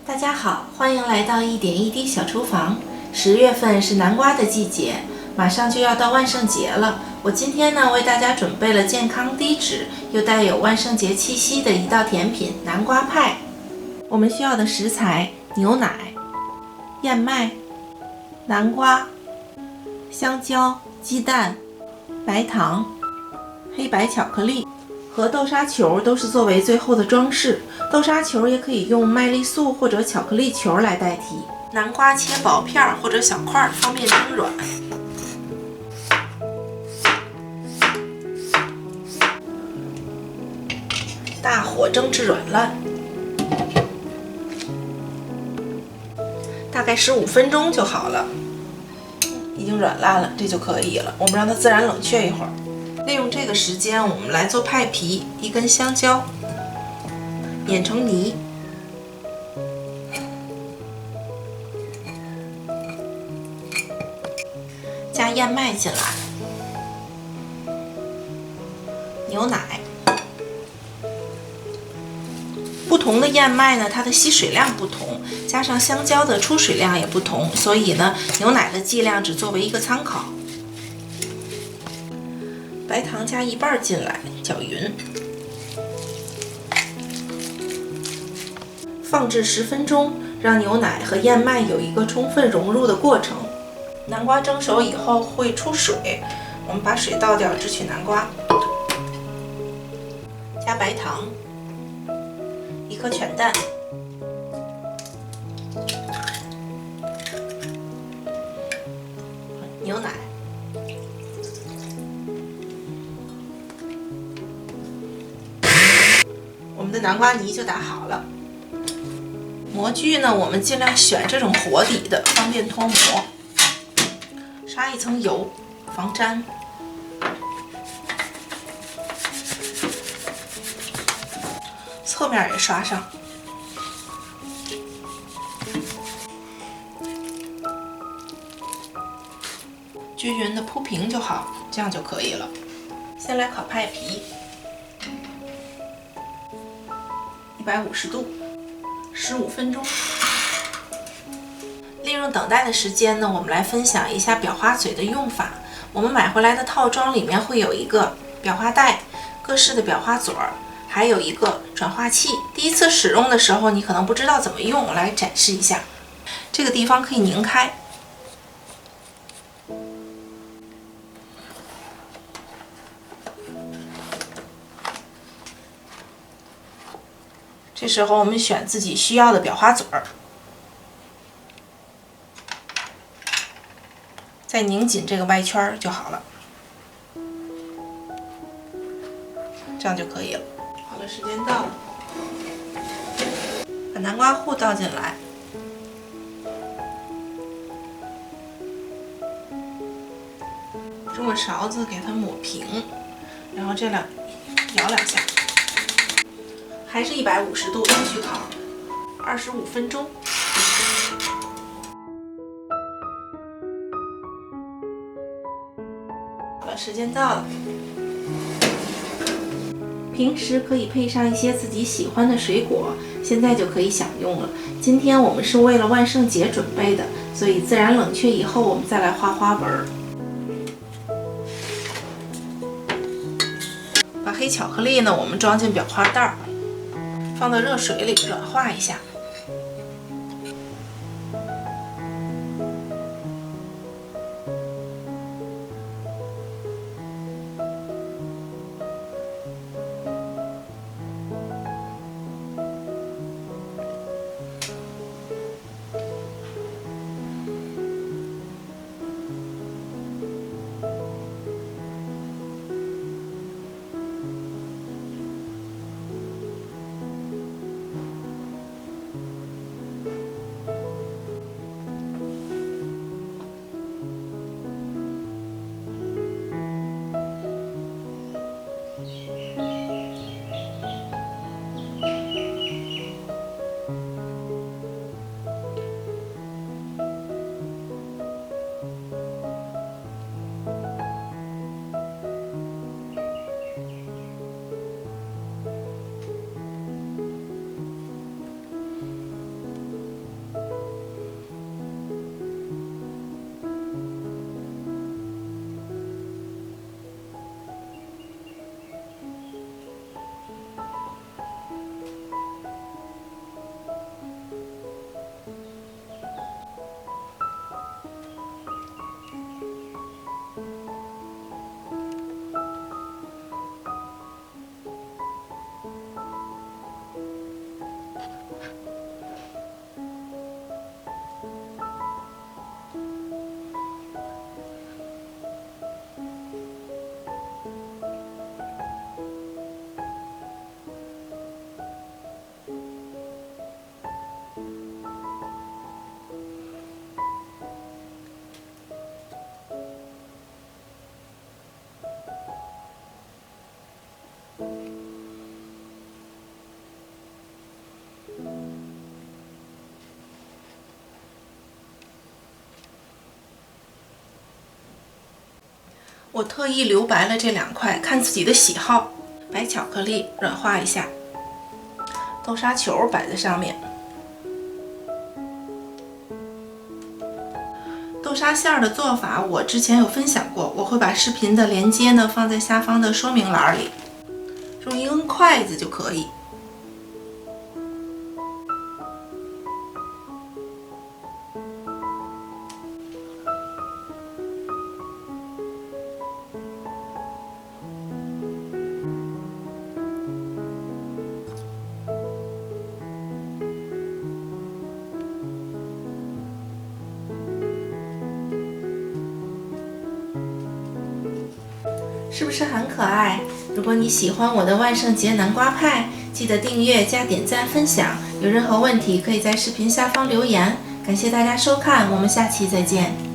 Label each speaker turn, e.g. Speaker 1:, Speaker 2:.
Speaker 1: 大家好，欢迎来到一点一滴小厨房。10月份是南瓜的季节，马上就要到万圣节了。我今天呢为大家准备了健康低脂又带有万圣节气息的一道甜品——南瓜派。我们需要的食材：牛奶、燕麦、南瓜、香蕉、鸡蛋、白糖、黑白巧克力和豆沙球都是作为最后的装饰。豆沙球也可以用麦丽素或者巧克力球来代替。南瓜切薄片或者小块，方便蒸软。大火蒸至软烂，大概15分钟就好了。已经软烂了，这就可以了。我们让它自然冷却一会儿。利用这个时间，我们来做派皮。一根香蕉碾成泥，加燕麦进来，牛奶。不同的燕麦呢，它的吸水量不同，加上香蕉的出水量也不同，所以呢，牛奶的剂量只作为一个参考。白糖加1半进来，搅匀。放置10分钟，让牛奶和燕麦有一个充分融入的过程。南瓜蒸熟以后会出水，我们把水倒掉，只取南瓜。加白糖，1颗全蛋，牛奶，我们的南瓜泥就打好了。模具呢，我们尽量选这种活底的，方便脱模。刷一层油，防粘。侧面也刷上。均匀的铺平就好，这样就可以了。先来烤派皮，150度，15分钟。利用等待的时间呢，我们来分享一下裱花嘴的用法。我们买回来的套装里面会有一个裱花袋、各式的裱花嘴儿，还有一个转化器。第一次使用的时候，你可能不知道怎么用，我来展示一下。这个地方可以拧开，这时候我们选自己需要的裱花嘴儿。再拧紧这个外圈就好了，这样就可以了。好了，时间到了，把南瓜糊倒进来，用个勺子给它抹平，然后这样摇2下，还是150度继续烤25分钟。时间到了，平时可以配上一些自己喜欢的水果，现在就可以享用了。今天我们是为了万圣节准备的，所以自然冷却以后，我们再来画花纹。把黑巧克力呢，我们装进裱花袋，放到热水里软化一下。我特意留白了这2块，看自己的喜好。白巧克力软化一下，豆沙球摆在上面。豆沙馅儿的做法我之前有分享过，我会把视频的连接呢放在下方的说明栏里，用一根筷子就可以。是不是很可爱？如果你喜欢我的万圣节南瓜派，记得订阅加点赞分享。有任何问题可以在视频下方留言。感谢大家收看，我们下期再见。